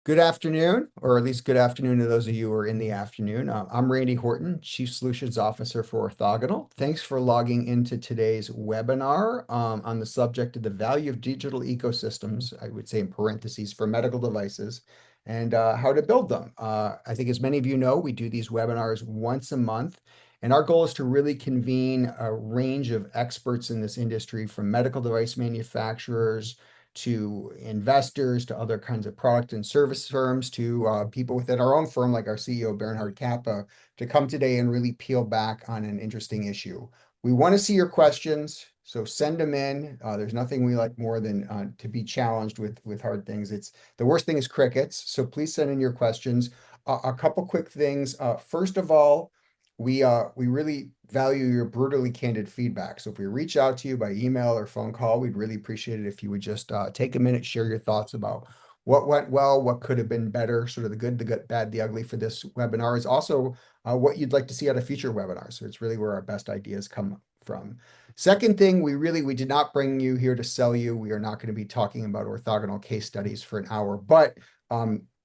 Good afternoon, or at least good afternoon to those of you who are in the afternoon. I'm Randy Horton, Chief Solutions Officer for Orthogonal. Thanks for logging into today's webinar on the subject of the value of digital ecosystems, I would say in parentheses, for medical devices and how to build them. I think as many of you know, we do these webinars once a month, and our goal is to really convene a range of experts in this industry from medical device manufacturers, to investors, to other kinds of product and service firms, to people within our own firm, like our CEO, Bernhard Kappa, to come today and really peel back on an interesting issue. We want to see your questions, so send them in. There's nothing we like more than to be challenged with hard things. It's the worst thing is crickets, so please send in your questions. A couple quick things. First of all, we really value your brutally candid feedback. So if we reach out to you by email or phone call, we'd really appreciate it if you would just take a minute, share your thoughts about what went well, what could have been better, sort of the good, the good, bad, the ugly for this webinar. Is also what you'd like to see out of future webinars. So it's really where our best ideas come from. Second thing, we did not bring you here to sell you. We are not going to be talking about orthogonal case studies for an hour, but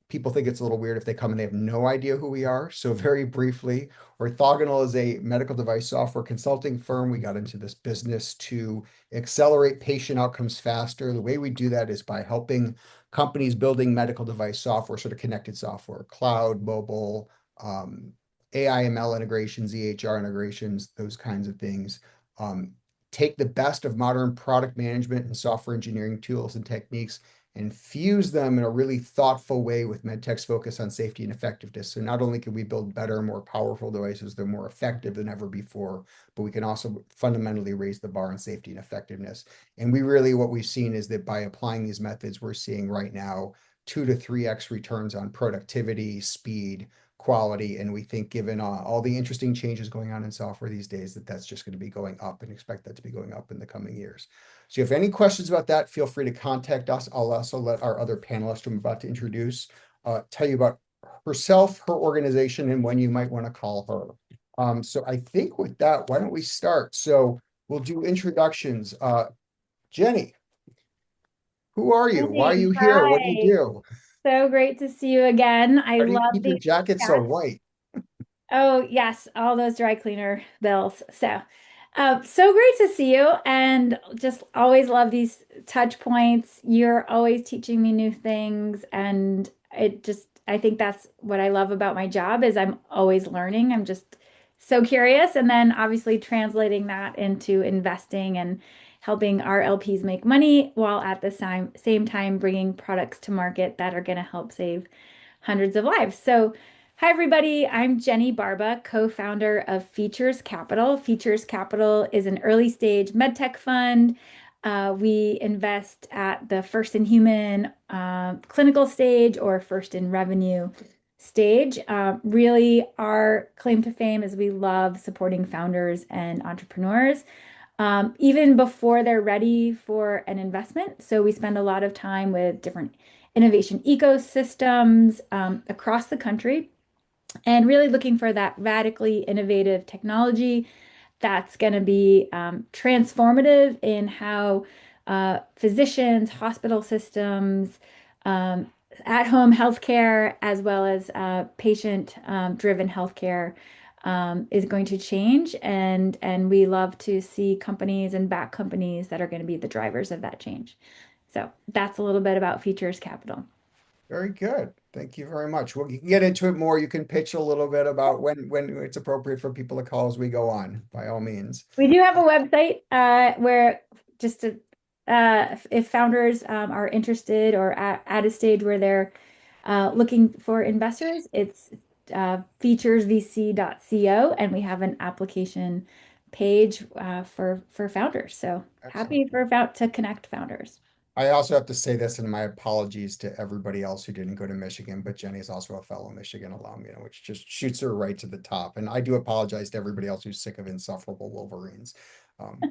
people think it's a little weird if they come and they have no idea who we are. So very briefly, Orthogonal is a medical device software consulting firm. We got into this business to accelerate patient outcomes faster. The way we do that is by helping companies building medical device software, sort of connected software, cloud, mobile, AI, ML integrations, EHR integrations, those kinds of things. Take the best of modern product management and software engineering tools and techniques and fuse them in a really thoughtful way with MedTech's focus on safety and effectiveness. So not only can we build better, more powerful devices, they're more effective than ever before, but we can also fundamentally raise the bar on safety and effectiveness. And what we've seen is that by applying these methods, we're seeing right now 2 to 3x returns on productivity, speed, quality. And we think given all the interesting changes going on in software these days, that's just going to be going up, and expect that to be going up in the coming years. So if you have any questions about that, feel free to contact us. I'll also let our other panelist who I'm about to introduce tell you about herself, her organization, and when you might want to call her. So I think with that, why don't we start? So we'll do introductions. Jenny, who are you? Why are Hey, you here? What do you hi. do? So great to see you again. I How do you love keep your these jacket so chats. white? Oh, yes, all those dry cleaner bills. So great to see you, and just always love these touch points. You're always teaching me new things, and I think that's what I love about my job is I'm always learning. I'm just so curious, and then obviously translating that into investing and helping our LPs make money while at the same time bringing products to market that are going to help save hundreds of lives. So, hi everybody, I'm Jenny Barba, co-founder of Features Capital. Features Capital is an early stage medtech fund. We invest at the first in human clinical stage or first in revenue stage. Really, our claim to fame is we love supporting founders and entrepreneurs even before they're ready for an investment. So we spend a lot of time with different innovation ecosystems across the country and really looking for that radically innovative technology that's going to be transformative in how physicians, hospital systems, um, at-home healthcare, as well as patient-driven healthcare is going to change. And we love to see companies and back companies that are going to be the drivers of that change. So that's a little bit about Features Capital. Very good. Thank you very much. Well, you can get into it more. You can pitch a little bit about when it's appropriate for people to call as we go on, by all means. We do have a website where just to, if founders are interested or at a stage where they're looking for investors, it's featuresvc.co, and we have an application page for founders. So Excellent. happy to connect founders. I also have to say this, and my apologies to everybody else who didn't go to Michigan, but Jenny is also a fellow Michigan alum, which just shoots her right to the top. And I do apologize to everybody else who's sick of insufferable Wolverines.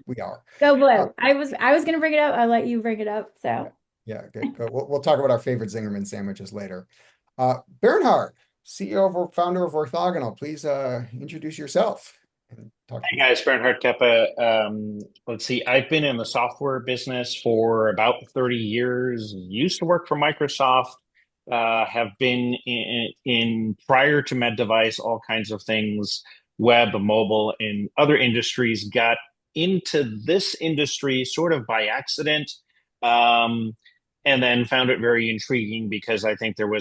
We are. Go Uh, Blue. I was gonna bring it up. I'll let you bring it up. yeah, So yeah, good. Good. We'll talk about our favorite Zingerman sandwiches later. Bernhard, CEO founder of Orthogonal, please introduce yourself and talk to Hey me. guys, Bernhard Teppa. Let's see, I've been in the software business for about 30 years. Used to work for Microsoft, have been in prior to med device, all kinds of things, web, mobile, and other industries, got into this industry sort of by accident, um, and then found it very intriguing because I think there were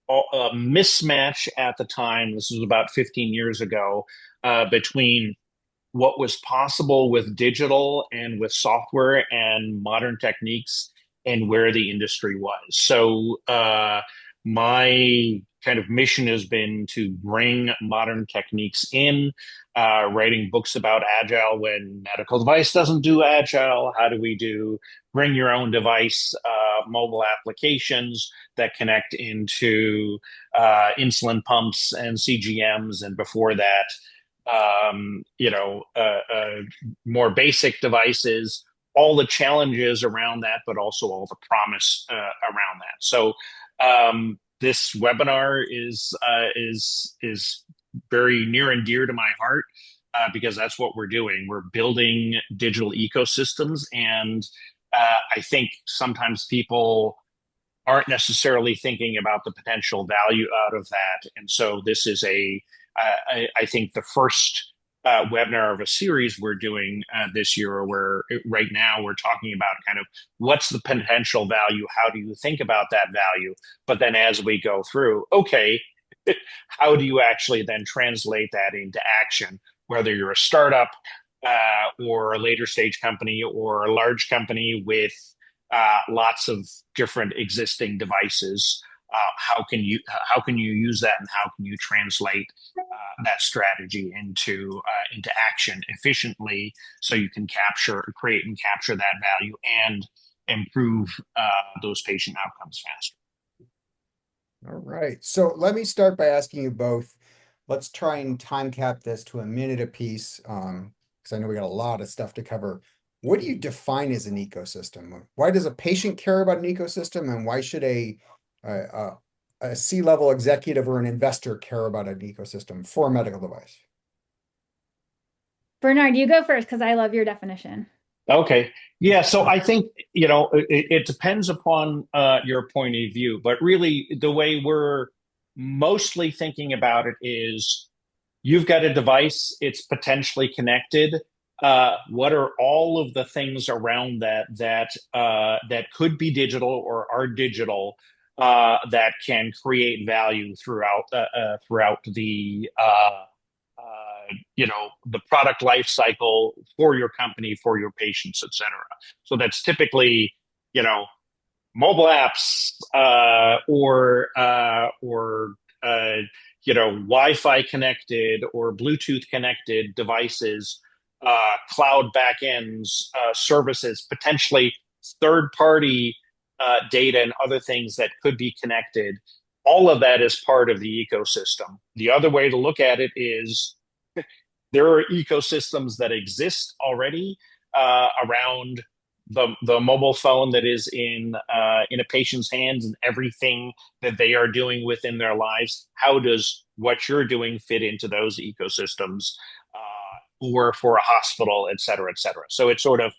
a mismatch at the time. This was about 15 years ago, between what was possible with digital and with software and modern techniques and where the industry was. So, my kind of mission has been to bring modern techniques in, writing books about agile when medical device doesn't do agile. How do we do bring your own device, mobile applications that connect into insulin pumps and CGMs, and before that, more basic devices, all the challenges around that, but also all the promise around that. So, this webinar is very near and dear to my heart, because that's what we're doing. We're building digital ecosystems, and I think sometimes people aren't necessarily thinking about the potential value out of that. And so this is I think, the first webinar of a series we're doing this year, where right now we're talking about kind of what's the potential value, how do you think about that value, but then as we go through, okay, how do you actually then translate that into action, whether you're a startup, or a later stage company, or a large company with lots of different existing devices. How can you use that, and how can you translate that strategy into action efficiently, so you can create and capture that value and improve those patient outcomes faster. All right. So let me start by asking you both. Let's try and time cap this to a minute apiece, because I know we got a lot of stuff to cover. What do you define as an ecosystem? Why does a patient care about an ecosystem, and why should a, a C-level executive or an investor care about an ecosystem for a medical device? Bernard, you go first because I love your definition. Okay. Yeah. So I think, it depends upon your point of view, but really the way we're mostly thinking about it is you've got a device, it's potentially connected. What are all of the things around that could be digital or are digital, that can create value throughout the product life cycle for your company, for your patients, et cetera. So that's typically, mobile apps, or Wi-Fi connected or Bluetooth connected devices, cloud backends, services, potentially third-party data and other things that could be connected. All of that is part of the ecosystem. The other way to look at it is there are ecosystems that exist already around the mobile phone that is in a patient's hands, and everything that they are doing within their lives. How does what you're doing fit into those ecosystems, or for a hospital, et cetera, et cetera? So it's sort of,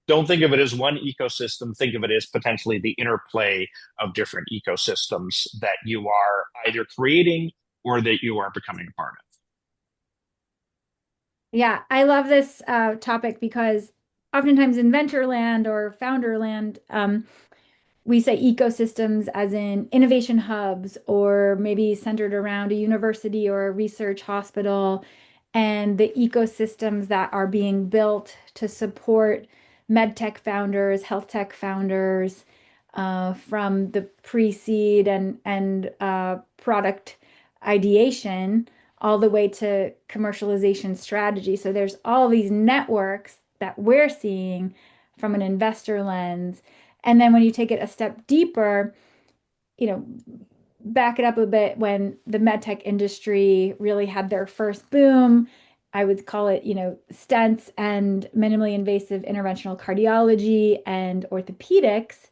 don't think of it as one ecosystem. Think of it as potentially the interplay of different ecosystems that you are either creating or that you are becoming a part of. Yeah, I love this topic because oftentimes in venture land or founder land, we say ecosystems as in innovation hubs or maybe centered around a university or a research hospital, and the ecosystems that are being built to support MedTech founders, health tech founders, from the pre-seed and product ideation all the way to commercialization strategy. So there's all these networks that we're seeing from an investor lens. And then when you take it a step deeper, you know, back it up a bit, when the medtech industry really had their first boom, I would call it, stents and minimally invasive interventional cardiology and orthopedics.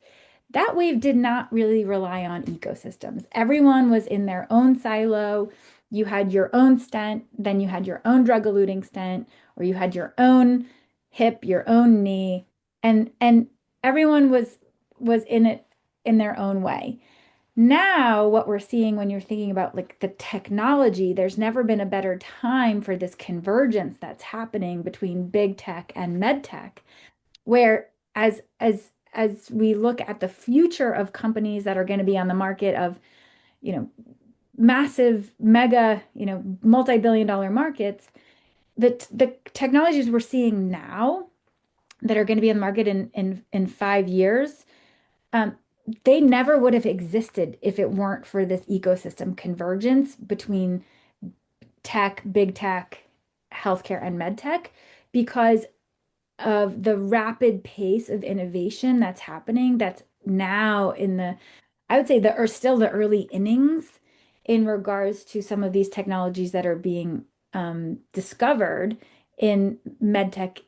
That wave did not really rely on ecosystems. Everyone was in their own silo. You had your own stent, then you had your own drug-eluting stent, or you had your own hip, your own knee, and everyone was in it in their own way. Now, what we're seeing when you're thinking about like the technology, there's never been a better time for this convergence that's happening between big tech and med tech, where as we look at the future of companies that are going to be on the market of, you know, massive, mega, multi-billion dollar markets, the technologies we're seeing now that are going to be on the market in 5 years, um, they never would have existed if it weren't for this ecosystem convergence between tech, big tech, healthcare, and med tech, because of the rapid pace of innovation that's happening, that's now in the, I would say, the are still the early innings in regards to some of these technologies that are being discovered in medtech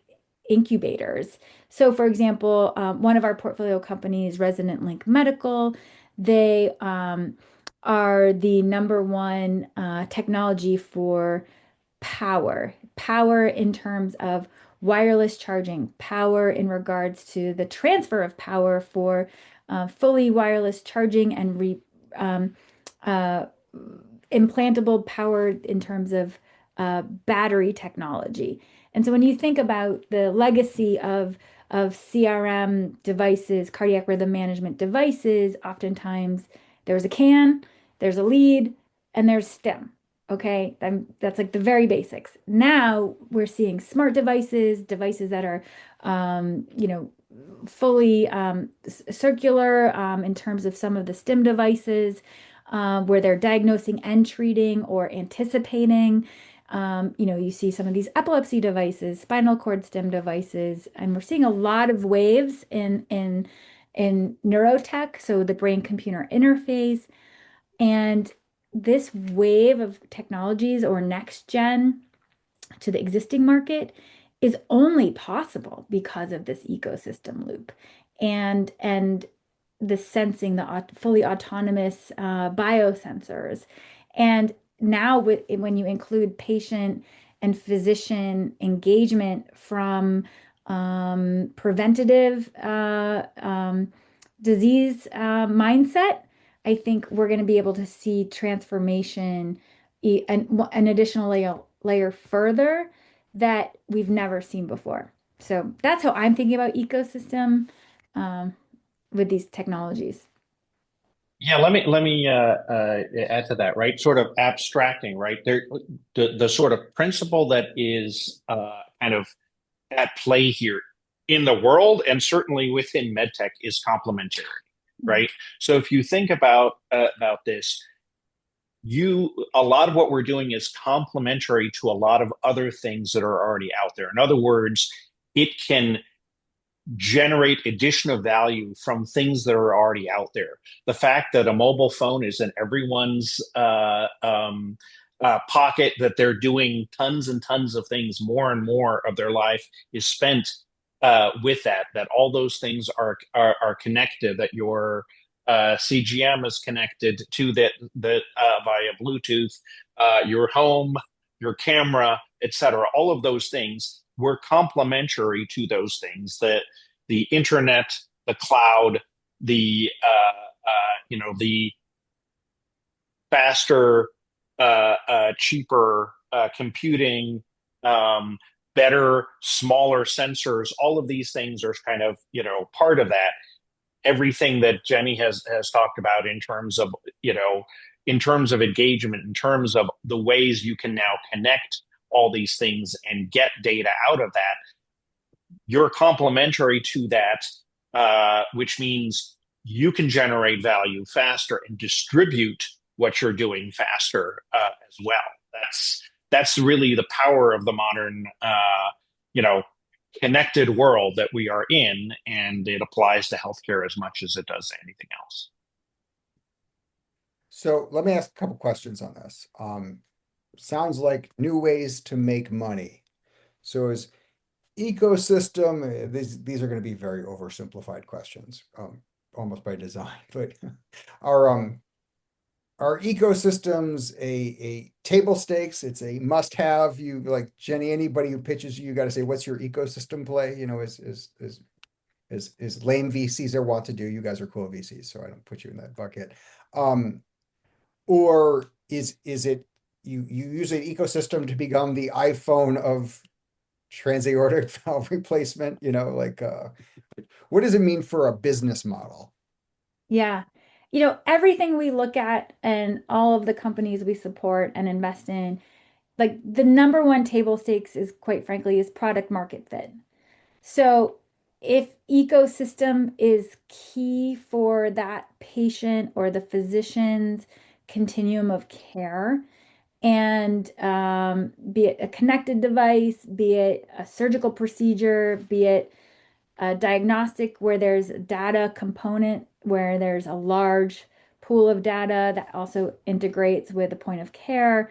incubators. So, for example, one of our portfolio companies, Resonant Link Medical, they are the number one technology for power in terms of wireless charging, power in regards to the transfer of power for fully wireless charging and um, uh, implantable power in terms of battery technology. And so when you think about the legacy of CRM devices, cardiac rhythm management devices, oftentimes there's a can, there's a lead, and there's stim. Okay, that's like the very basics. Now we're seeing smart devices, devices that are, fully circular in terms of some of the stim devices, where they're diagnosing and treating or anticipating. You see some of these epilepsy devices, spinal cord stim devices, and we're seeing a lot of waves in neurotech, so the brain-computer interface. And this wave of technologies or next gen to the existing market is only possible because of this ecosystem loop and the sensing, the fully autonomous biosensors. And now when you include patient and physician engagement from preventative disease mindset, I think we're going to be able to see transformation and an additional layer further that we've never seen before. So that's how I'm thinking about ecosystem um, with these technologies. Yeah, let me add to that, right? Sort of abstracting, right? The sort of principle that is kind of at play here in the world and certainly within medtech is complementary, right? So if you think about this, you a lot of what we're doing is complementary to a lot of other things that are already out there. In other words, it can generate additional value from things that are already out there. The fact that a mobile phone is in everyone's pocket, that they're doing tons and tons of things, more and more of their life is spent with that. That all those things are connected. That your CGM is connected to that via Bluetooth. Your home, your camera, etc. All of those things were complementary to those things. That the internet, the cloud, the faster, cheaper computing, better, smaller sensors. All of these things are kind of part of that. Everything that Jenny has talked about in terms of in terms of engagement, in terms of the ways you can now connect all these things and get data out of that, you're complementary to that, which means you can generate value faster and distribute what you're doing faster as well. That's really the power of the modern, you know, connected world that we are in, and it applies to healthcare as much as it does to anything else. So let me ask a couple questions on this. Sounds like new ways to make money. So is ecosystem, these are going to be very oversimplified questions, almost by design, but are are ecosystems a table stakes? It's a must-have. You like Jenny, anybody who pitches you, got to say, what's your ecosystem play? Is as lame VCs are wont to do. You guys are cool VCs, so I don't put you in that bucket. Um, or is it you use an ecosystem to become the iPhone of transaortic valve replacement? Like what does it mean for a business model? Yeah. Everything we look at and all of the companies we support and invest in, like the number one table stakes is quite frankly is product market fit. So if ecosystem is key for that patient or the physician's continuum of care, and be it a connected device, be it a surgical procedure, be it a diagnostic where there's a data component, where there's a large pool of data that also integrates with the point of care,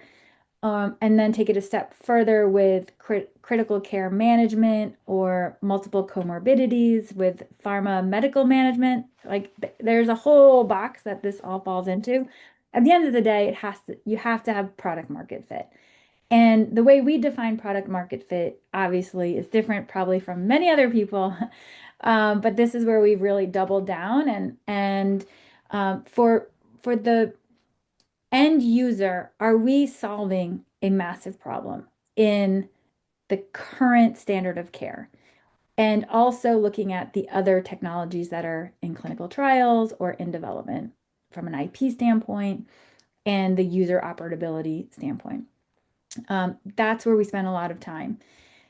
and then take it a step further with critical care management or multiple comorbidities with pharma medical management. Like there's a whole box that this all falls into. At the end of the day, you have to have product market fit. And the way we define product market fit, obviously, is different probably from many other people. But this is where we've really doubled down and for the end user, are we solving a massive problem in the current standard of care? And also looking at the other technologies that are in clinical trials or in development from an IP standpoint and the user operability standpoint. That's where we spend a lot of time.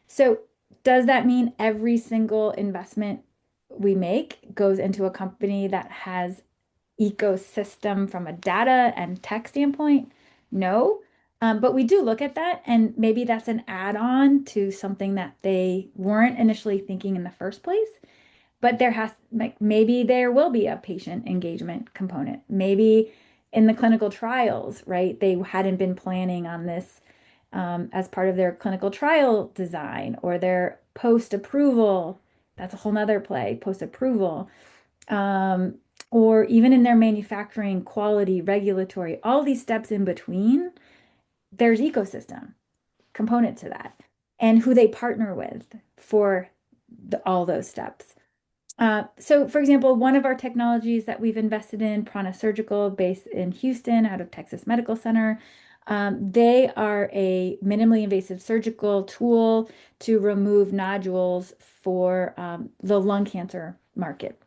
So, does that mean every single investment we make goes into a company that has ecosystem from a data and tech standpoint? No. But we do look at that, and maybe that's an add-on to something that they weren't initially thinking in the first place. But like, maybe there will be a patient engagement component. Maybe in the clinical trials, right? They hadn't been planning on this as part of their clinical trial design or their post-approval. That's a whole nother play, post-approval. Um, or even in their manufacturing, quality, regulatory, all these steps in between, there's ecosystem component to that and who they partner with for all those steps. So, for example, one of our technologies that we've invested in, Prana Surgical, based in Houston, out of Texas Medical Center, they are a minimally invasive surgical tool to remove nodules for the lung cancer market.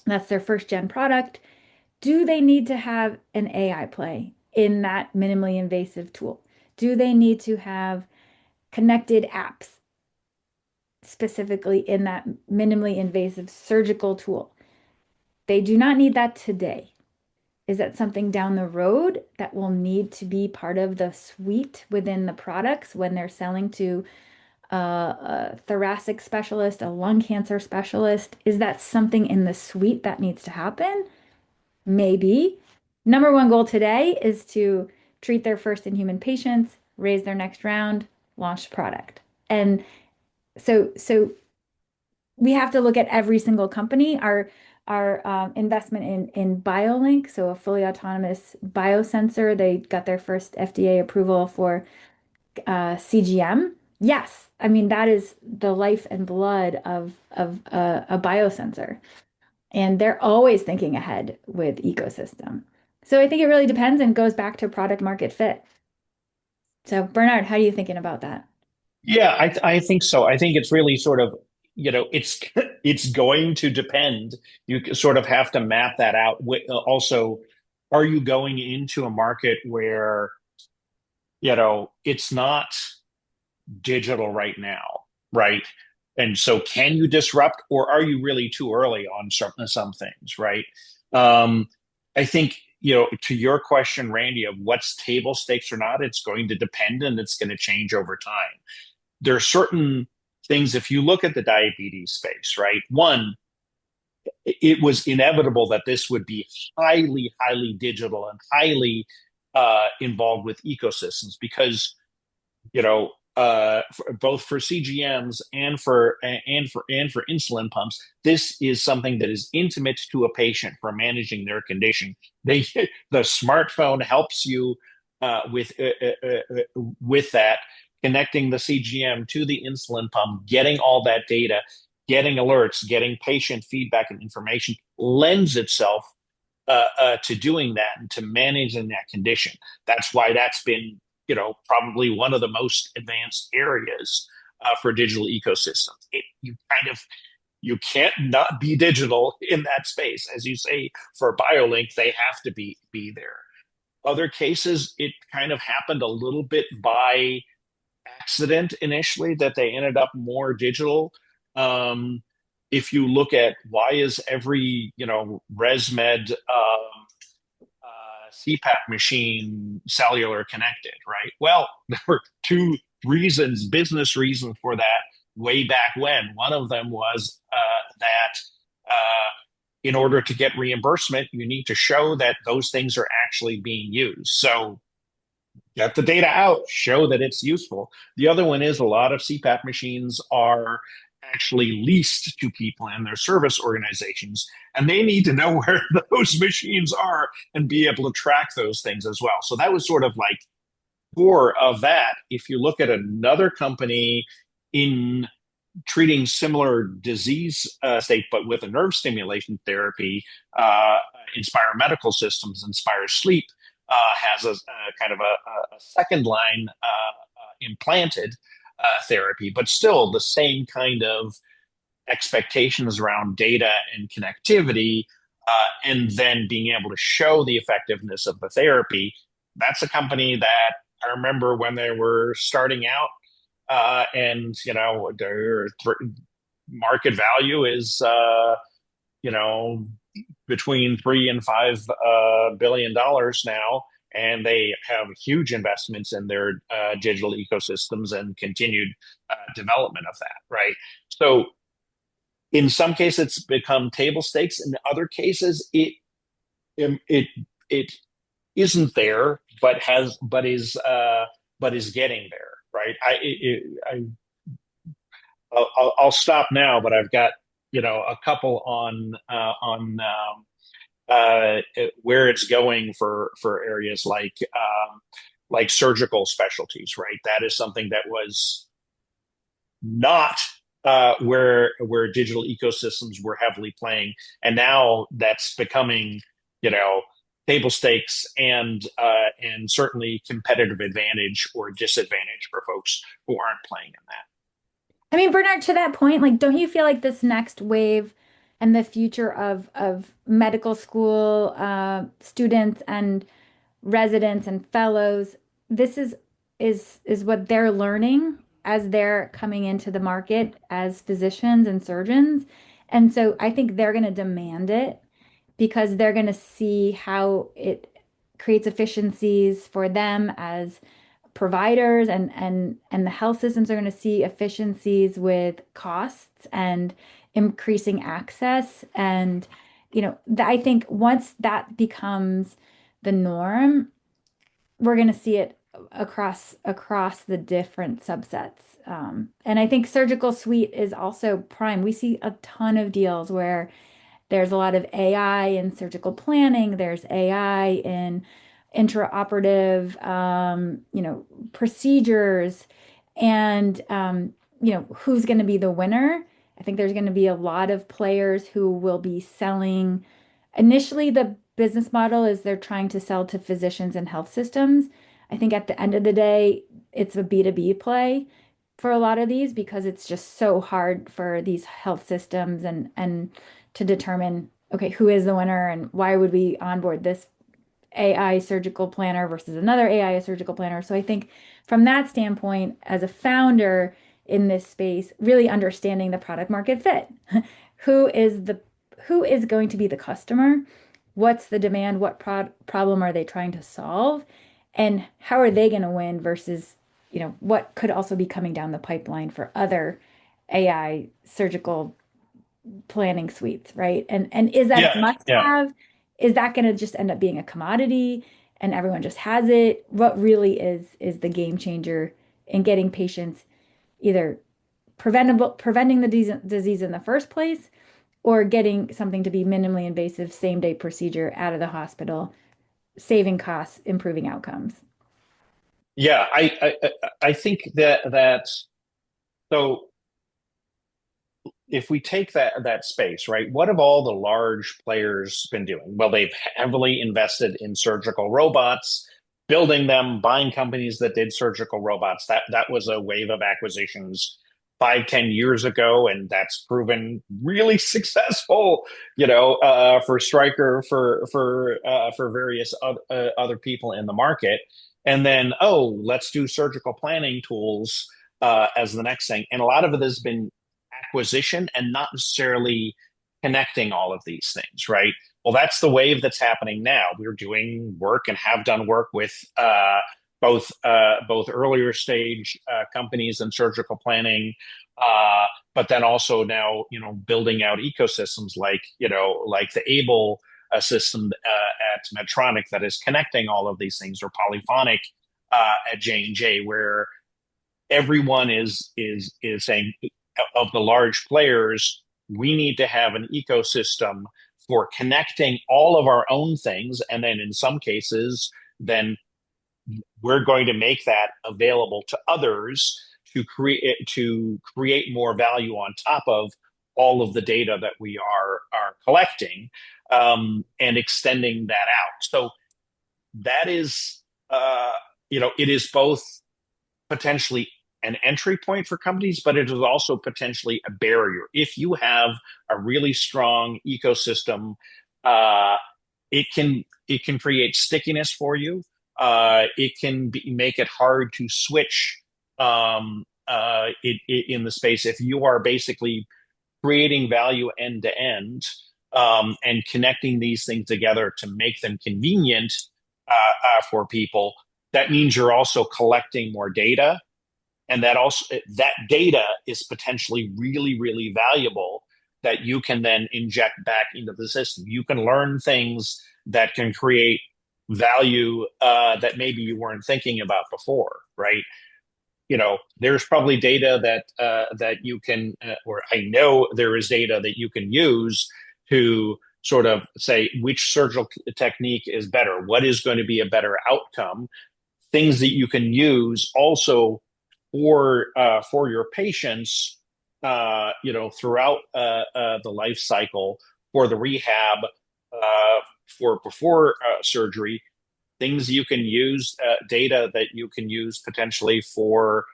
That's their first gen product. Do they need to have an AI play in that minimally invasive tool? Do they need to have connected apps specifically in that minimally invasive surgical tool? They do not need that today. Is that something down the road that will need to be part of the suite within the products when they're selling to a thoracic specialist, a lung cancer specialist? Is that something in the suite that needs to happen? Maybe. Number one goal today is to treat their first in human patients, raise their next round, launch the product. And so we have to look at every single company. Our investment in BioLink, so a fully autonomous biosensor, they got their first FDA approval for CGM. Yes, I mean that is the life and blood of a biosensor, and they're always thinking ahead with ecosystem. So I think it really depends and goes back to product market fit. So Bernard, how are you thinking about that? Yeah, I think so. I think it's really sort of, it's going to depend. You sort of have to map that out. Also, are you going into a market where, it's not digital right now, right? And so can you disrupt, or are you really too early on some things, right? Um, I think, to your question, Randy, of what's table stakes or not, it's going to depend and it's going to change over time. There are certain things, if you look at the diabetes space, right? One, it was inevitable that this would be highly, highly digital and highly involved with ecosystems because both for CGMs and for insulin pumps, this is something that is intimate to a patient for managing their condition. They the smartphone helps you with that, connecting the CGM to the insulin pump, getting all that data, getting alerts, getting patient feedback and information lends itself to doing that and to managing that condition. That's why that's been, probably one of the most advanced areas for digital ecosystems. You can't not be digital in that space, as you say. For BioLink, they have to be there. Other cases, it kind of happened a little bit by accident initially that they ended up more digital. Um, if you look at why is every ResMed CPAP machine cellular connected, right? Well, there were two reasons, business reasons for that way back when. One of them was that in order to get reimbursement, you need to show that those things are actually being used. So get the data out, show that it's useful. The other one is a lot of CPAP machines are actually leased to people and their service organizations, and they need to know where those machines are and be able to track those things as well. So that was sort of like core of that. If you look at another company in treating similar disease state, but with a nerve stimulation therapy, Inspire Medical Systems, Inspire Sleep, has a kind of a second line implanted therapy, but still the same kind of expectations around data and connectivity, and then being able to show the effectiveness of the therapy. That's a company that I remember when they were starting out, and their market value is you know between $3 and $5 billion now, and they have huge investments in their digital ecosystems and continued development of that. Right. So in some cases, it's become table stakes. In other cases, it it isn't there, but is getting there. Right. I'll stop now, but I've got a couple on where it's going for areas like surgical specialties. Right, that is something that was not where digital ecosystems were heavily playing, and now that's becoming table stakes and certainly competitive advantage or disadvantage for folks who aren't playing in that. I mean, Bernard, to that point, like, don't you feel like this next wave and the future of medical school students and residents and fellows, this is what they're learning as they're coming into the market as physicians and surgeons. And so I think they're going to demand it because they're going to see how it creates efficiencies for them as providers and the health systems are going to see efficiencies with costs and increasing access. And I think once that becomes the norm, we're going to see it across the different subsets. And I think surgical suite is also prime. We see a ton of deals where there's a lot of AI in surgical planning. There's AI in intraoperative, procedures, and who's going to be the winner. I think there's going to be a lot of players who will be selling. Initially, the business model is they're trying to sell to physicians and health systems. I think at the end of the day, it's a B2B play for a lot of these because it's just so hard for these health systems and to determine, okay, who is the winner and why would we onboard this AI surgical planner versus another AI surgical planner. So I think from that standpoint, as a founder in this space, really understanding the product market fit. Who is the who is going to be the customer? What's the demand? What problem are they trying to solve? And how are they going to win versus, what could also be coming down the pipeline for other AI surgical planning suites, right? And is that a Yeah, must yeah. have? Is that going to just end up being a commodity and everyone just has it? What really is the game changer in getting patients either preventing the disease in the first place or getting something to be minimally invasive same day procedure out of the hospital, saving costs, improving outcomes? Yeah, I think that so if we take that space, right, what have all the large players been doing? Well, they've heavily invested in surgical robots, building them, buying companies that did surgical robots. That was a wave of acquisitions 5, 10 years ago, and that's proven really successful. For Stryker, for various other people in the market. And then, oh, let's do surgical planning tools as the next thing. And a lot of it has been acquisition and not necessarily connecting all of these things, right? Well, that's the wave that's happening now. We're doing work and have done work with both earlier stage companies in surgical planning, but then also now building out ecosystems like the Able system at Medtronic that is connecting all of these things, or Polyphonic at J&J, where everyone is saying, of the large players, we need to have an ecosystem for connecting all of our own things, and then in some cases, then we're going to make that available to others to create more value on top of all of the data that we are collecting, and extending that out. So that is, it is both potentially an entry point for companies, but it is also potentially a barrier. If you have a really strong ecosystem, uh, it can create stickiness for you. It can make it hard to switch in the space if you are basically creating value end to end, and connecting these things together to make them convenient for people. That means you're also collecting more data, and that data is potentially really, really valuable that you can then inject back into the system. You can learn things that can create value that maybe you weren't thinking about before, right? There's probably data that you can, or I know there is data that you can use to sort of say which surgical technique is better, what is going to be a better outcome, things that you can use also for your patients, throughout the life cycle, for the rehab, for before surgery, things you can use, data that you can use potentially for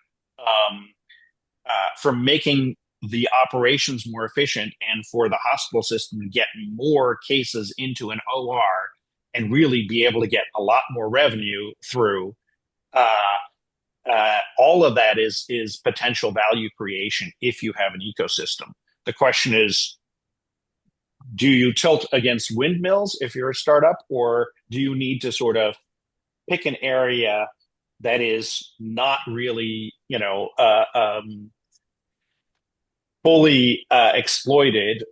making the operations more efficient, and for the hospital system to get more cases into an OR and really be able to get a lot more revenue through. All of that is potential value creation if you have an ecosystem. The question is, do you tilt against windmills if you're a startup, or do you need to sort of pick an area that is not really, fully exploited,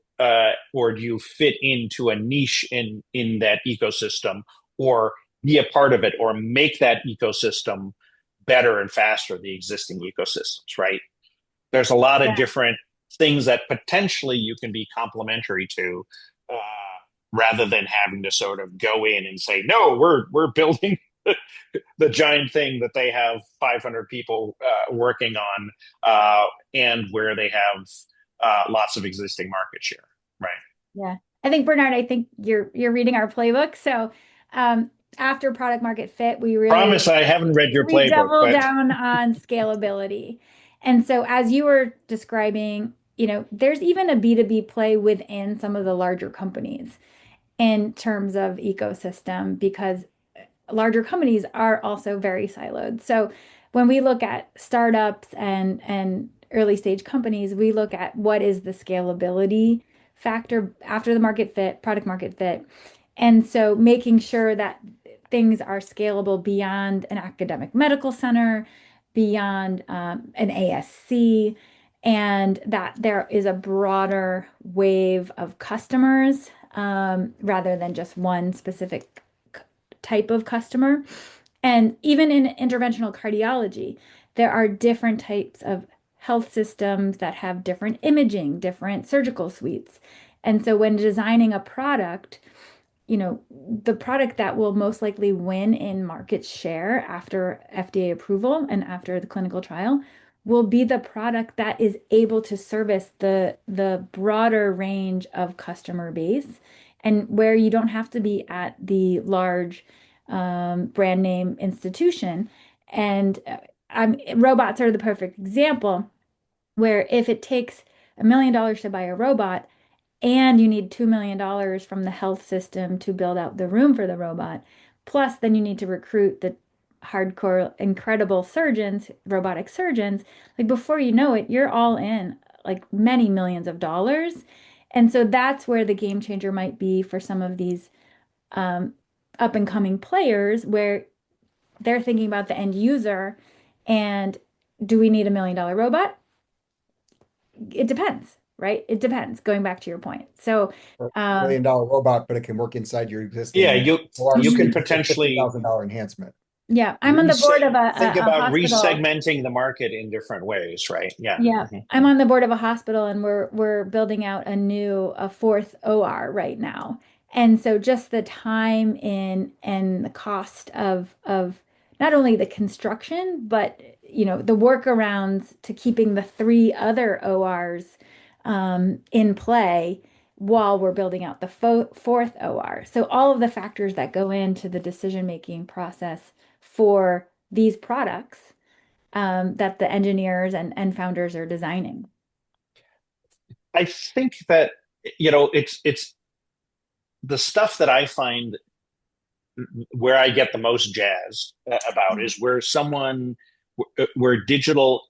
or do you fit into a niche in that ecosystem, or be a part of it, or make that ecosystem better and faster, the existing ecosystems, right? There's a lot of Yeah. different things that potentially you can be complementary to, uh, rather than having to sort of go in and say, no, we're building the giant thing that they have 500 people working on, and where they have lots of existing market share, right? Yeah. I think Bernard, I think you're reading our playbook. So after product market fit, Promise I haven't read your we playbook, double but down on scalability. And so as you were describing, there's even a B2B play within some of the larger companies in terms of ecosystem, because larger companies are also very siloed. So when we look at startups and early stage companies, we look at what is the scalability factor after the market fit, product market fit. And so making sure that things are scalable beyond an academic medical center, beyond an ASC, and that there is a broader wave of customers, rather than just one specific type of customer. And even in interventional cardiology, there are different types of health systems that have different imaging, different surgical suites. And so when designing a product, the product that will most likely win in market share after FDA approval and after the clinical trial will be the product that is able to service the broader range of customer base and where you don't have to be at the large brand name institution. And robots are the perfect example where if it takes $1 million to buy a robot and you need $2 million from the health system to build out the room for the robot, plus then you need to recruit the hardcore, incredible surgeons, robotic surgeons, like before you know it, you're all in like many millions of dollars. And so that's where the game changer might be for some of these um, up and coming players where they're thinking about the end user and do we need $1 million robot? It depends, right? It depends, going back to your point. So, Or um, $1 million robot, but it can work inside your Yeah, existing OR you can suite. It's a potentially $50,000 enhancement. yeah, I'm on the board reseg of think a about hospital. resegmenting the market in different ways, right? Yeah. Yeah, Mhm. I'm on the board of a hospital and we're building out a fourth OR right now. And so just the time in and the cost of not only the construction, but the workarounds to keeping the three other ORs in play while we're building out the fourth OR. So all of the factors that go into the decision-making process for these products that the engineers and founders are designing. I think that it's the stuff that I find where I get the most jazzed about is where digital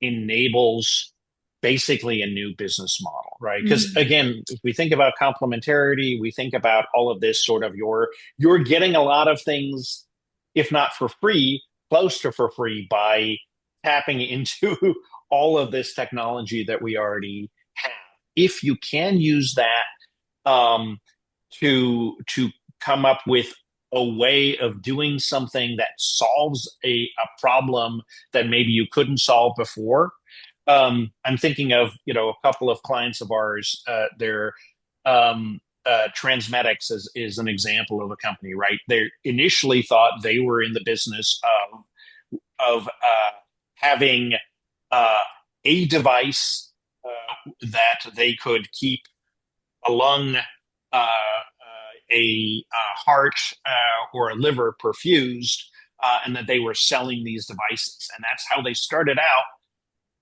enables basically a new business model, right? Because Mm. again, if we think about complementarity, we think about all of this sort of you're getting a lot of things, if not for free, close to for free by tapping into all of this technology that we already have. If you can use that to come up with a way of doing something that solves a problem that maybe you couldn't solve before. I'm thinking of a couple of clients of ours. They're Transmedics is an example of a company, right? They initially thought they were in the business of having uh, a device that they could keep a lung, a heart, or a liver perfused, and that they were selling these devices, and that's how they started out.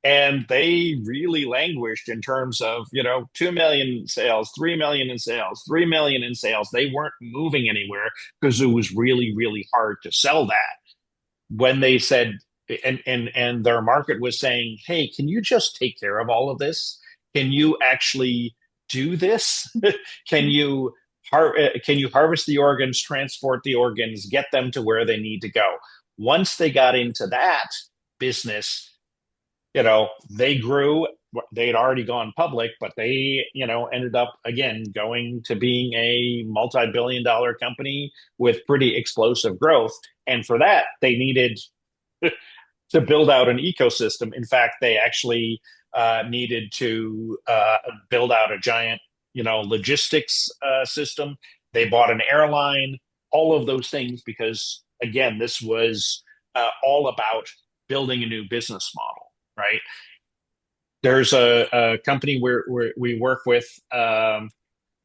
And they really languished in terms of 2 million in sales, 3 million in sales, 3 million in sales. They weren't moving anywhere because it was really, really hard to sell that. When they said, and their market was saying, "Hey, can you just take care of all of this? Can you actually do this? can you can you harvest the organs, transport the organs, get them to where they need to go?" Once they got into that business, they grew. They'd already gone public, but they, ended up again going to being a multi-billion-dollar company with pretty explosive growth. And for that, they needed to build out an ecosystem. In fact, they actually needed to build out a giant, logistics system. They bought an airline, all of those things, because again, this was all about building a new business model, right? There's a company where we work with,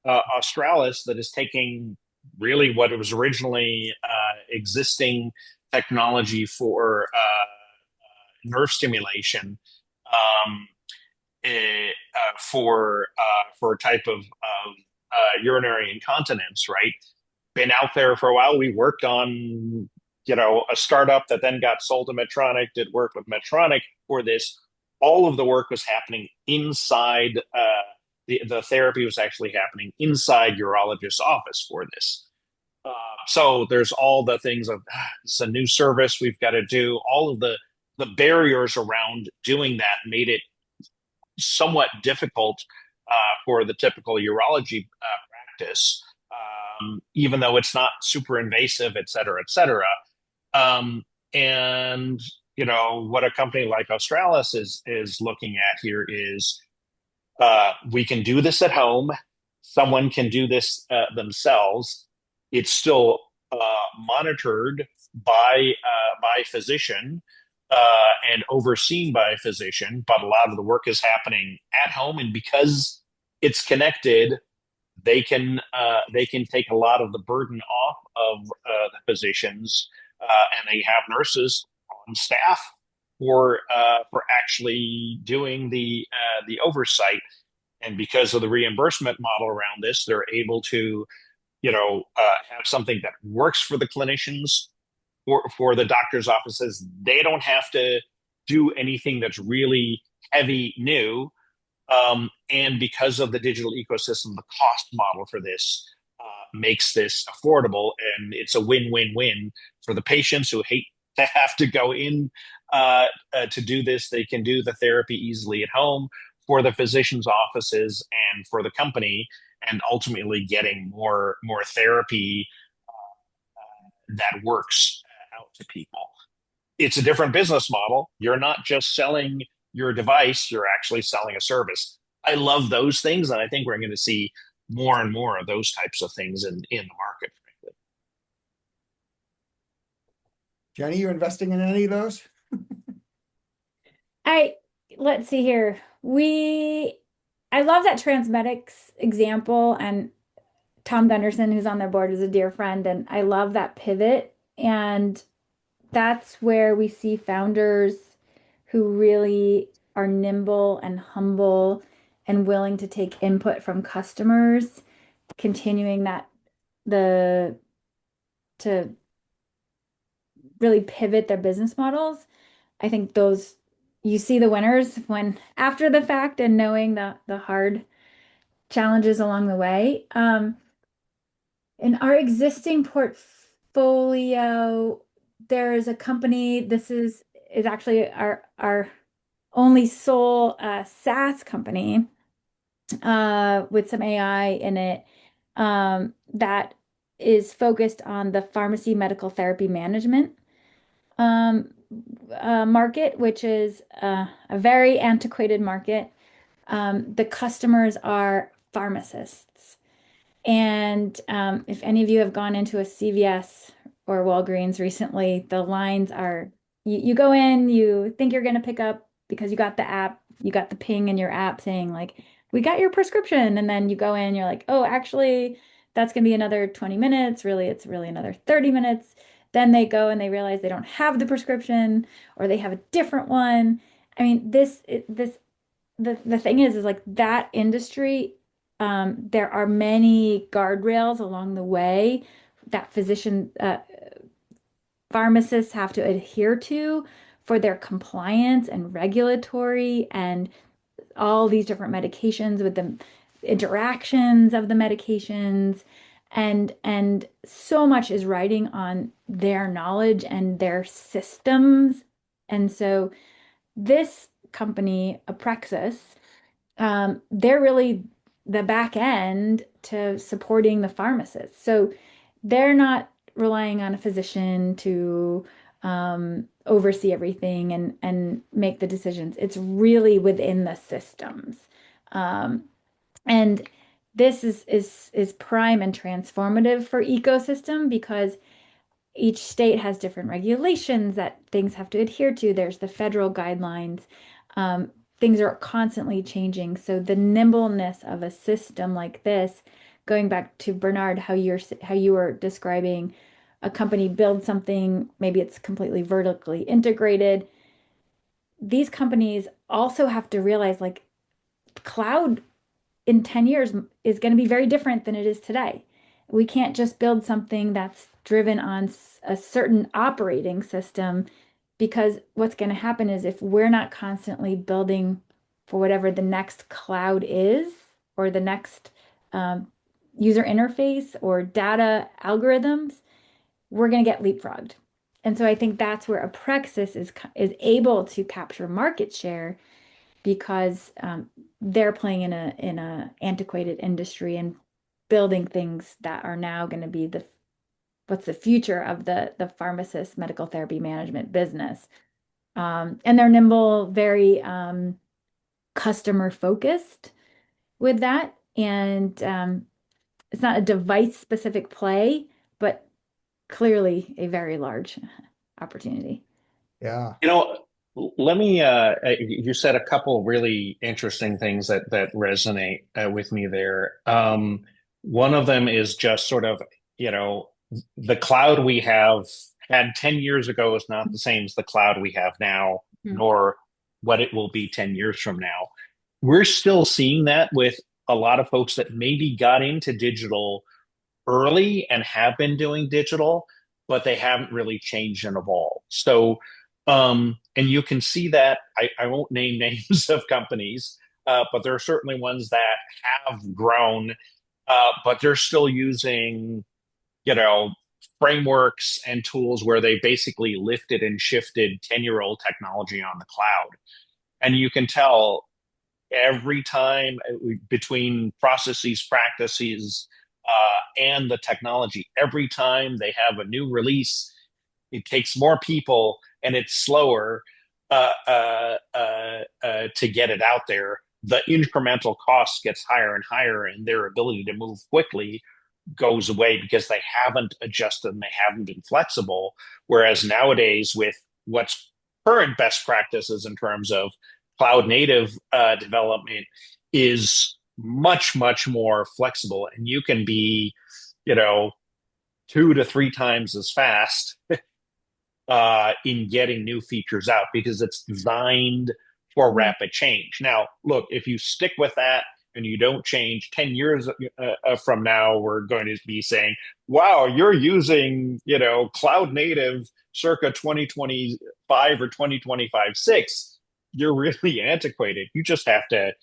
Australis, that is taking really what was originally existing technology for nerve stimulation, um, for a type of urinary incontinence. Right, been out there for a while. We worked on a startup that then got sold to Medtronic. Did work with Medtronic for this. All of the work was happening inside. The therapy was actually happening inside urologist's office for this. So there's all the things of it's a new service we've got to do. All of the barriers around doing that made it somewhat difficult for the typical urology practice, even though it's not super invasive, et cetera, et cetera. And what a company like Australis is looking at here is we can do this at home. Someone can do this themselves. It's still monitored by physician. and overseen by a physician, but a lot of the work is happening at home, and because it's connected, they can take a lot of the burden off of the physicians, and they have nurses on staff for actually doing the oversight. And because of the reimbursement model around this, they're able to have something that works for the clinicians, for the doctor's offices. They don't have to do anything that's really heavy new. And because of the digital ecosystem, the cost model for this makes this affordable, and it's a win-win-win for the patients who hate to have to go in to do this. They can do the therapy easily at home, for the physicians' offices and for the company, and ultimately getting more therapy that works out to people. It's a different business model. You're not just selling your device, you're actually selling a service. I love those things, and I think we're going to see more and more of those types of things in the market, frankly. Jenny, you investing in any of those? I let's see here. I love that Transmedics example, and Tom Gunderson, who's on their board, is a dear friend, and I love that pivot. And that's where we see founders who really are nimble and humble and willing to take input from customers, continuing that the to really pivot their business models. I think those you see the winners when after the fact and knowing the hard challenges along the way. In our existing portfolio, there is a company. This is actually our only sole SaaS company with some AI in it that is focused on the pharmacy medical therapy management um, market, which is a very antiquated market. The customers are pharmacists. And if any of you have gone into a CVS or Walgreens recently, the lines are you go in, you think you're going to pick up because you got the app, you got the ping in your app saying, like, we got your prescription. And then you go in, you're like, oh, actually, that's going to be another 20 minutes. Really, it's really another 30 minutes. Then they go and they realize they don't have the prescription or they have a different one. I mean, the thing is like that industry, there are many guardrails along the way that pharmacists have to adhere to for their compliance and regulatory and all these different medications with the interactions of the medications. And so much is riding on their knowledge and their systems. And so this company, Aprexis, they're really the back end to supporting the pharmacist. So they're not relying on a physician to oversee everything and make the decisions. It's really within the systems. Um, and this is prime and transformative for ecosystem because each state has different regulations that things have to adhere to. There's the federal guidelines. Things are constantly changing. So the nimbleness of a system like this, going back to Bernard, how you were describing a company build something, maybe it's completely vertically integrated. These companies also have to realize like cloud in 10 years is going to be very different than it is today. We can't just build something that's driven on a certain operating system because what's going to happen is if we're not constantly building for whatever the next cloud is or the next um, user interface or data algorithms, we're going to get leapfrogged. And so I think that's where Aprexis is able to capture market share because they're playing in a antiquated industry and building things that are now going to be the what's the future of the pharmacist medical therapy management business. And they're nimble, very customer focused with that. And it's not a device specific play, but clearly a very large opportunity. Yeah. You know, let me, you said a couple really interesting things that resonate with me there. One of them is just sort of, you know, the cloud we have had 10 years ago is not the same as the cloud we have now, Mhm. nor what it will be 10 years from now. We're still seeing that with a lot of folks that maybe got into digital early and have been doing digital, but they haven't really changed and evolved. So, and you can see that I won't name names of companies, but there are certainly ones that have grown, but they're still using, you know, frameworks and tools where they basically lifted and shifted 10-year-old technology on the cloud. And you can tell every time between processes, practices, and the technology, every time they have a new release, it takes more people and it's slower to get it out there. The incremental cost gets higher and higher, and their ability to move quickly goes away because they haven't adjusted and they haven't been flexible. Whereas nowadays, with what's current best practices in terms of cloud native development, is much, much more flexible. And you can be, you know, 2 to 3 times as fast in getting new features out because it's designed for Mhm. rapid change. Now, look, if you stick with that and you don't change 10 years from now, we're going to be saying, wow, you're using, you know, cloud native circa 2025 or 2025 6. You're really antiquated. You just have to,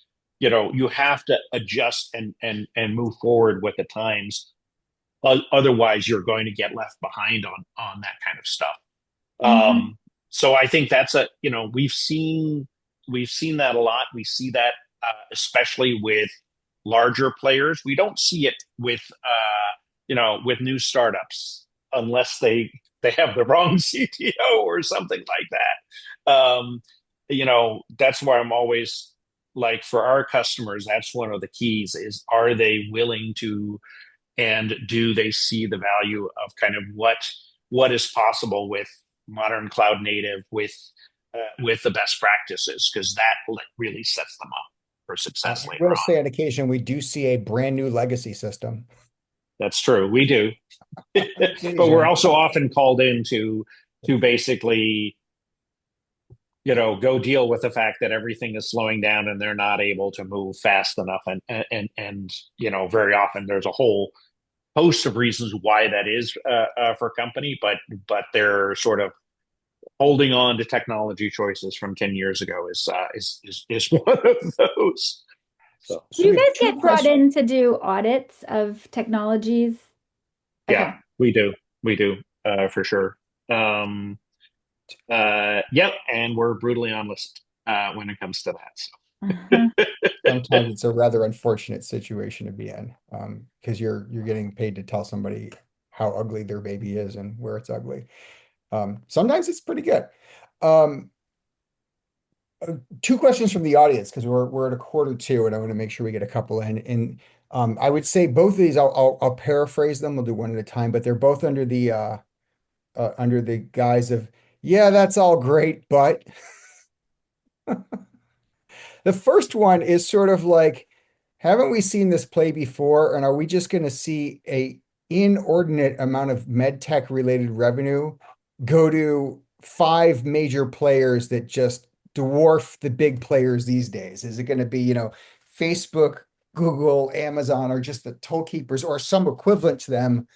you know, you have to adjust and move forward with the times. Otherwise, you're going to get left behind on that kind of stuff. Mhm. So I think that's a, you know, we've seen that a lot. We see that especially with larger players. We don't see it with you know, with new startups unless they have the wrong CTO or something like that. You know, that's why I'm always like, for our customers, that's one of the keys is, are they willing to, and do they see the value of kind of what is possible with modern cloud native with the best practices, because that really sets them up for success I later will on. say on occasion, we do see a brand new legacy system. That's true, we do. On But we're occasion. also often called in to basically, you know, go deal with the fact that everything is slowing down and they're not able to move fast enough, and you know, very often there's a whole host of reasons why that is for company, but they're sort of holding on to technology choices from 10 years ago is one of those. So Do So you we have guys two get brought questions. in to do audits of technologies? yeah, Okay. we do for sure. Um, yep, and we're brutally honest when it comes to that. So Uh-huh. Sometimes it's a rather unfortunate situation to be in, because you're getting paid to tell somebody how ugly their baby is and where it's ugly. Sometimes it's pretty good. Um, Two questions from the audience because we're at a quarter two, and I want to make sure we get a couple in. And I would say both of these, I'll paraphrase them. We'll do one at a time, but they're both under the guise of, yeah, that's all great, but the first one is sort of like, haven't we seen this play before? And are we just going to see a inordinate amount of med tech related revenue go to five major players that just dwarf the big players these days? Is it going to be, Facebook, Google, Amazon, or just the toll keepers, or some equivalent to them,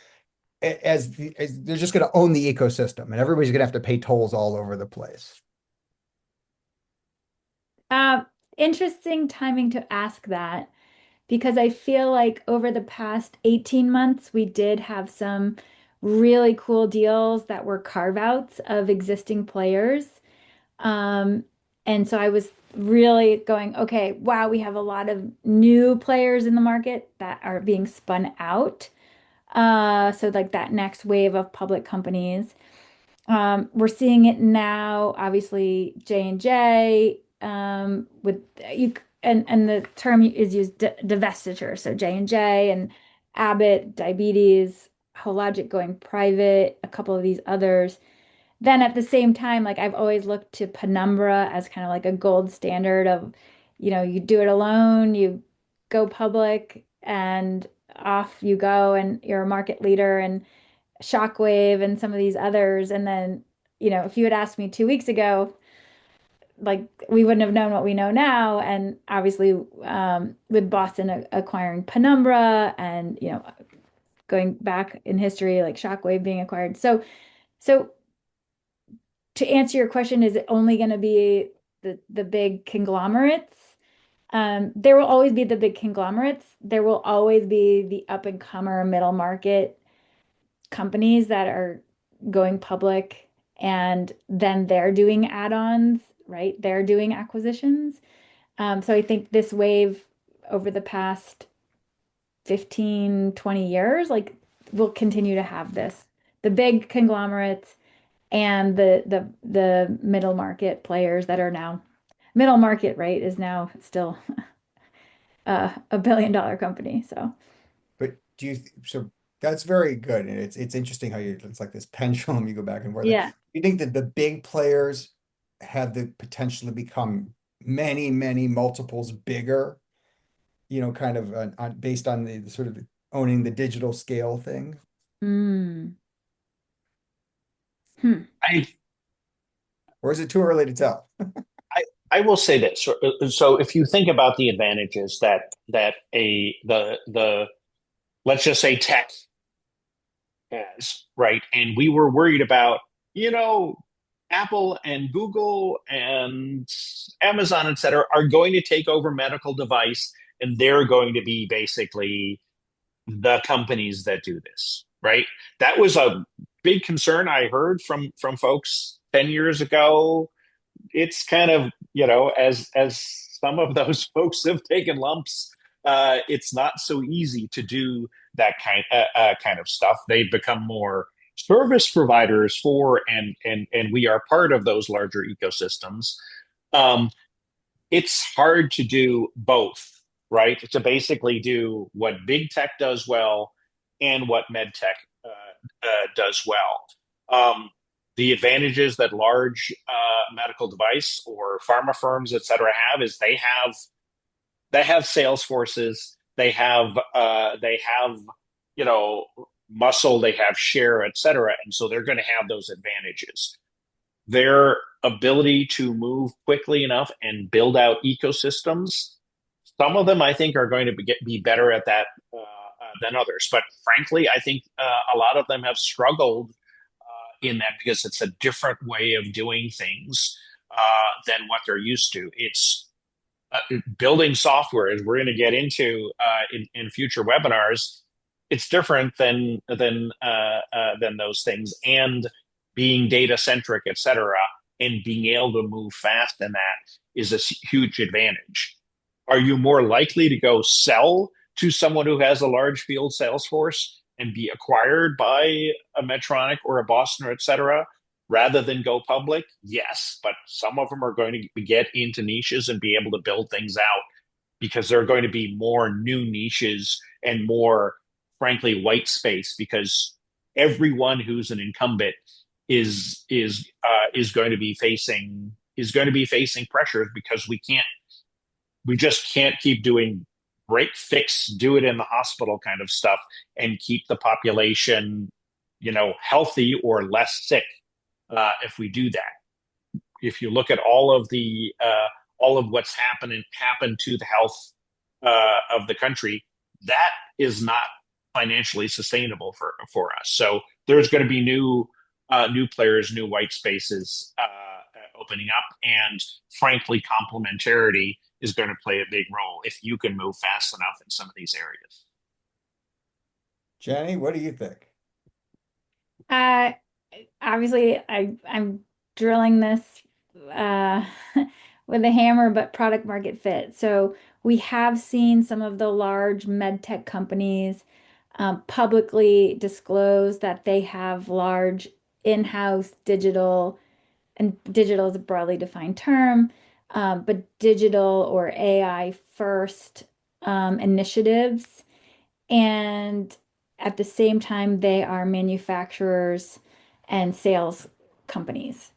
as they're just going to own the ecosystem, and everybody's going to have to pay tolls all over the place? Uh, Interesting timing to ask that because I feel like over the past 18 months, we did have some really cool deals that were carve-outs of existing players. Um, and so I was really going, okay, wow, we have a lot of new players in the market that are being spun out. So like that next wave of public companies. We're seeing it now, obviously J&J, with you, and the term is used divestiture. So J&J and Abbott, diabetes, Hologic going private, a couple of these others. then at the same time, like I've always looked to Penumbra as kind of like a gold standard of, you do it alone, you go public and off you go and you're a market leader and Shockwave and some of these others. And then, if you had asked me 2 weeks ago, like we wouldn't have known what we know now. And obviously, with Boston acquiring Penumbra and, going back in history, like Shockwave being acquired. So to answer your question, is it only going to be the big conglomerates? There will always be the big conglomerates. There will always be the up and comer middle market companies that are going public and then they're doing add-ons, right? They're doing acquisitions. So I think this wave over the past 15, 20 years, like we'll continue to have this. The big conglomerates and the middle market players that are now middle market, right, is now still a billion-dollar company. So But so that's very good. And it's interesting how it's like this pendulum, you go back and forth. Do yeah. you think that the big players have the potential to become many, many multiples bigger, kind of based on the sort of owning the digital scale thing? Mm. Hmm. I Or is it too early to tell? I will say this. So if you think about the advantages that a the let's just say tech has, right? And we were worried about, you know, Apple and Google and Amazon, et cetera, are going to take over medical device, and they're going to be basically the companies that do this, right? That was a big concern I heard from folks 10 years ago. It's kind of, as some of those folks have taken lumps, it's not so easy to do that kind of stuff. They've become more service providers for, and we are part of those larger ecosystems. Um, it's hard to do both, right? To basically do what big tech does well and what med tech does well. The advantages that large medical device or pharma firms, et cetera, have is they have sales forces, they have you know muscle, they have share, et cetera, and so they're going to have those advantages. Their ability to move quickly enough and build out ecosystems, some of them I think are going to be better at that than others. But frankly, I think a lot of them have struggled in that because it's a different way of doing things than what they're used to. It's building software, as we're going to get into in future webinars. It's different than those things, and being data centric, et cetera, and being able to move fast in that is a huge advantage. Are you more likely to go sell to someone who has a large field sales force and be acquired by a Medtronic or a Boston, or et cetera, rather than go public? Yes, but some of them are going to get into niches and be able to build things out because there are going to be more new niches and more, frankly, white space because everyone who's an incumbent is going to be facing pressures because we just can't keep doing break fix, do it in the hospital kind of stuff and keep the population, healthy or less sick if we do that. If you look at all of what's happened to the health of the country, that is not financially sustainable for us. So there's going to be new players, new white spaces opening up, and frankly, complementarity is going to play a big role if you can move fast enough in some of these areas. Jenny, what do you think? Uh, Obviously, I'm drilling this uh, with a hammer, but product market fit. So we have seen some of the large med tech companies publicly disclose that they have large in-house digital, and digital is a broadly defined term, but digital or AI first initiatives. And at the same time, they are manufacturers and sales companies.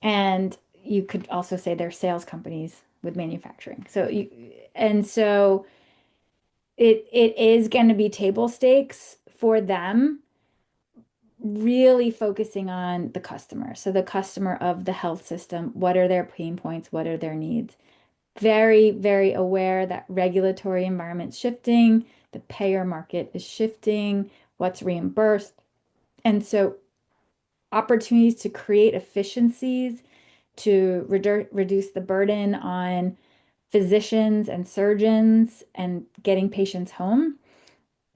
And you could also say they're sales companies with manufacturing. So it is going to be table stakes for them, really focusing on the customer. So the customer of the health system, what are their pain points? What are their needs? Very, very aware that regulatory environment's shifting, the payer market is shifting, what's reimbursed. And so opportunities to create efficiencies, to reduce the burden on physicians and surgeons and getting patients home.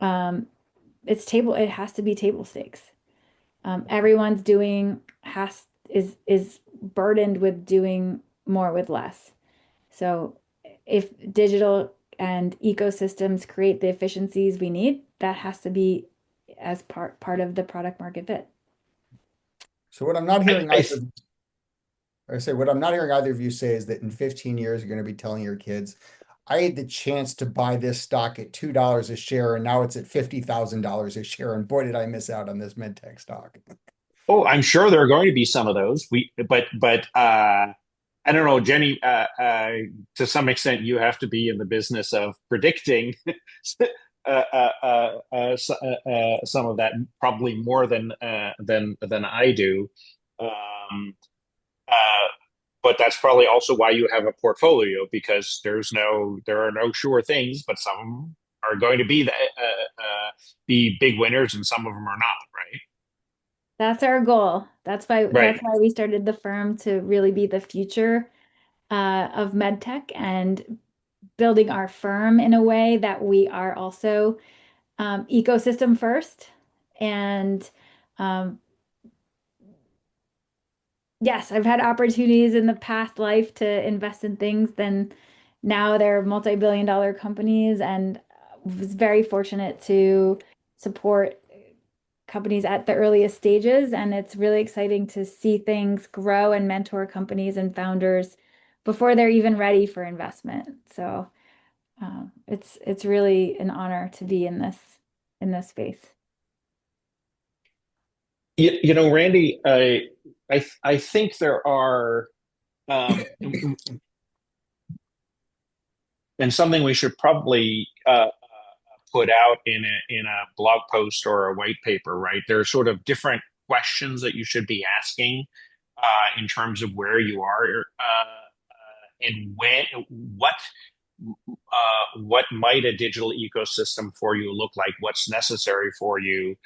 Um, it has to be table stakes. Everyone's doing has is burdened with doing more with less. So if digital and ecosystems create the efficiencies we need, that has to be as part of the product market fit. So what I'm not I, hearing I either, I say what I'm not hearing either of you say is that in 15 years you're going to be telling your kids, I had the chance to buy this stock at $2 a share, and now it's at $50,000 a share, and boy, did I miss out on this MedTech stock. oh, I'm sure there are going to be some of those. But I don't know, Jenny. To some extent, you have to be in the business of predicting some of that, probably more than I do. Um, uh, but that's probably also why you have a portfolio, because there are no sure things, but some are going to be big winners, and some of them are not, right? That's our goal. Right. That's why we started the firm, to really be the future of medtech, and building our firm in a way that we are also ecosystem first. And um, yes, I've had opportunities in the past life to invest in things. Then now they're multi-billion dollar companies, and was very fortunate to support companies at the earliest stages. And it's really exciting to see things grow and mentor companies and founders before they're even ready for investment. So it's really an honor to be in this space. Randy, I think there are, um, and something we should probably put out in a blog post or a white paper, right? There are sort of different questions that you should be asking in terms of where you are and what might a digital ecosystem for you look like? What's necessary for you,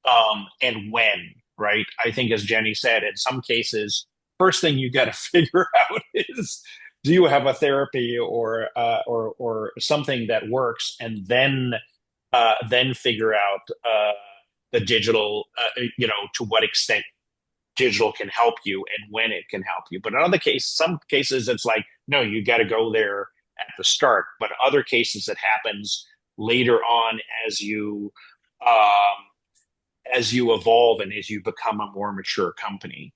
and when, right? I think, as Jenny said, in some cases, first thing you got to figure out is, do you have a therapy or something that works, and then figure out the digital, to what extent digital can help you and when it can help you. But in some cases, it's like, no, you got to go there at the start. But other cases, it happens later on um, as you evolve and as you become a more mature company,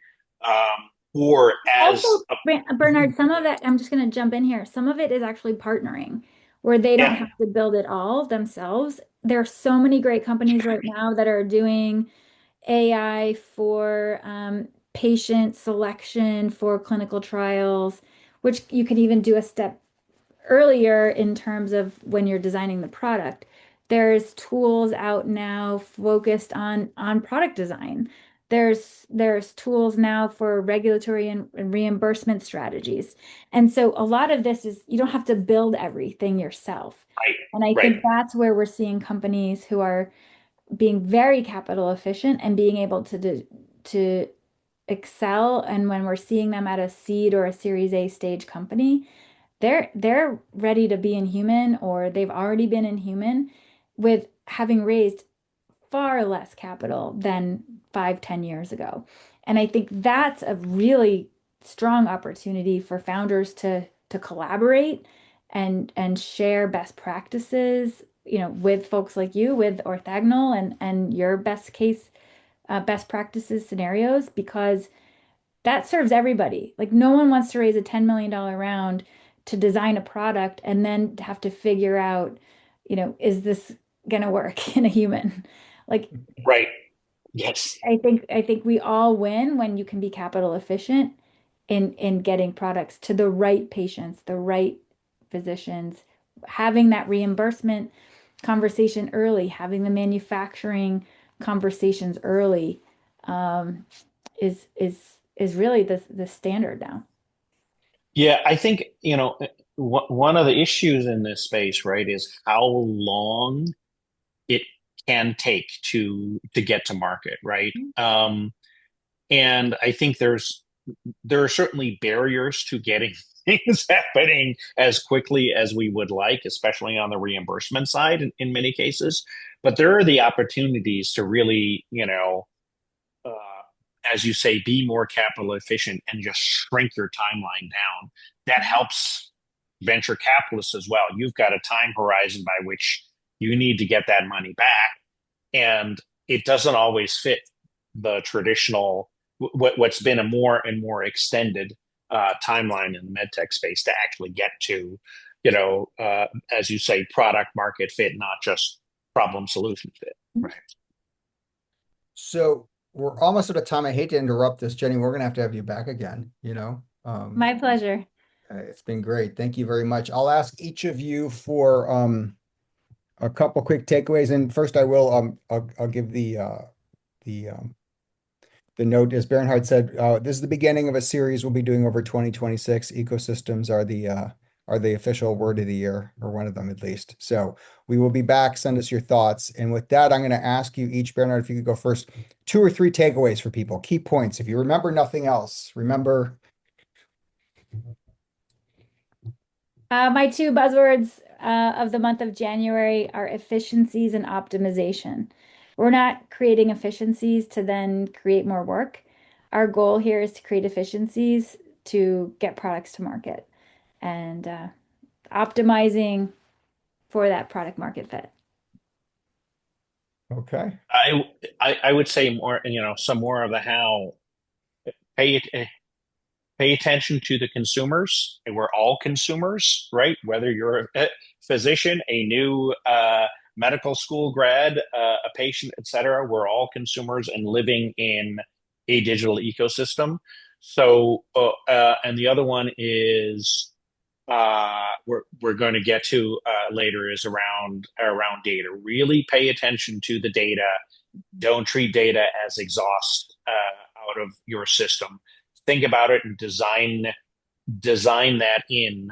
or as Also, Bernard, some of it, I'm just going to jump in here. Some of it is actually partnering, where they don't yeah, have to build it all themselves. There are so many great companies right now that are doing AI for patient selection for clinical trials, which you can even do a step earlier in terms of when you're designing the product. There's tools out now focused on product design. There's tools now for regulatory and reimbursement strategies. And so a lot of this is, you don't have to build everything yourself. right, And I right. think that's where we're seeing companies who are being very capital efficient and being able to excel. And when we're seeing them at a seed or a Series A stage company, they're ready to be in human, or they've already been in human, with having raised far less capital than 5, 10 years ago. And I think that's a really strong opportunity for founders to collaborate and share best practices, with folks like you, with Orthogonal, and your best practices scenarios, because that serves everybody. Like, no one wants to raise a $10 million round to design a product and then have to figure out, is this gonna work in a human? Like, Right. Yes. I think we all win when you can be capital efficient in getting products to the right patients, the right physicians, having that reimbursement conversation early, having the manufacturing conversations early, um, is really the standard now. Yeah, I think, one of the issues in this space, right, is how long it can take to get to market, right? And I think there are certainly barriers to getting things happening as quickly as we would like, especially on the reimbursement side in many cases. But there are the opportunities to really, uh, as you say, be more capital efficient and just shrink your timeline down. That helps venture capitalists as well. You've got a time horizon by which you need to get that money back, and it doesn't always fit the traditional what's been a more and more extended timeline in the medtech space to actually get to, as you say, product market fit, not just problem solution fit. Right. So we're almost out of time. I hate to interrupt this, Jenny. We're gonna have you back again, My pleasure. It's been great. Thank you very much. I'll ask each of you for a couple quick takeaways. And first I will I'll give the the note, as Bernhard said, this is the beginning of a series we'll be doing over 2026. Ecosystems are the official word of the year, or one of them at least. So we will be back. Send us your thoughts. And with that, I'm going to ask you each, Bernhard, if you could go first, 2 or 3 takeaways for people, key points. If you remember nothing else, remember. My two buzzwords of the month of January are efficiencies and optimization. We're not creating efficiencies to then create more work. Our goal here is to create efficiencies to get products to market and optimizing for that product market fit. Okay. I would say more, some more of the how. Pay it. Pay attention to the consumers. And we're all consumers, right? Whether you're a physician, a new medical school grad, a patient, et cetera, we're all consumers and living in a digital ecosystem. So, and the other one is we're going to get to later is around data. Really pay attention to the data. Don't treat data as exhaust out of your system. Think about it and design that in,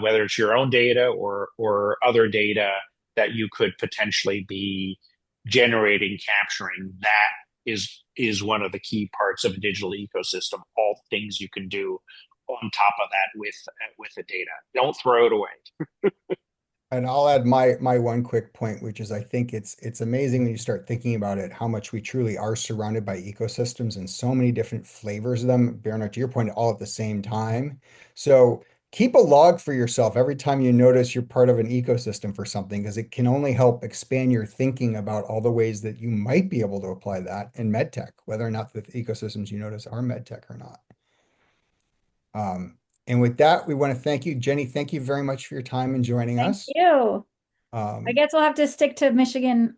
whether it's your own data or other data that you could potentially be generating, capturing. That is one of the key parts of a digital ecosystem. All things you can do on top of that with the data. Don't throw it away. And I'll add my one quick point, which is I think it's amazing when you start thinking about it, how much we truly are surrounded by ecosystems and so many different flavors of them, Bernard, to your point, all at the same time. So keep a log for yourself every time you notice you're part of an ecosystem for something, because it can only help expand your thinking about all the ways that you might be able to apply that in medtech, whether or not the ecosystems you notice are medtech or not. Um, and with that, we want to thank you, Jenny. Thank you very much for your time and joining Thank us. you. I Um, guess we'll have to stick to Michigan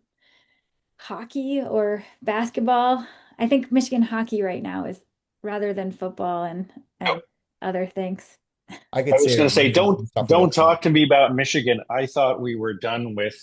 hockey or basketball. I think Michigan hockey right now is rather than football and other things. I I could was say going to say, some stuff don't about that. talk to me about Michigan. I thought we were done with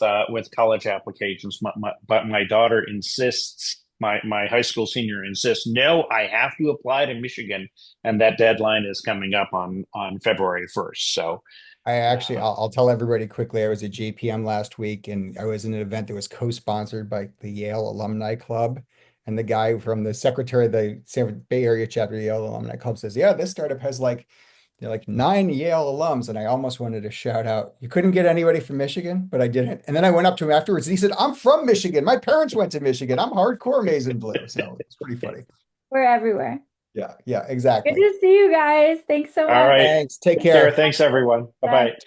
college applications, but my daughter insists. My high school senior insists. No, I have to apply to Michigan, and that deadline is coming up on February 1st. So, I actually, uh, I'll tell everybody quickly. I was at JPM last week, and I was in an event that was co-sponsored by the Yale Alumni Club. And the guy from the secretary of the Bay Area chapter of the Yale Alumni Club says, "Yeah, this startup has like 9 Yale alums." And I almost wanted to shout out, "You couldn't get anybody from Michigan," but I didn't. And then I went up to him afterwards, and he said, "I'm from Michigan. My parents went to Michigan. I'm hardcore maize and blue." So it's pretty funny. We're everywhere. Yeah, yeah, Good exactly. to see you guys. Thanks so all much. right, Thanks. Take take care. care. Thanks, everyone. Bye Bye. bye.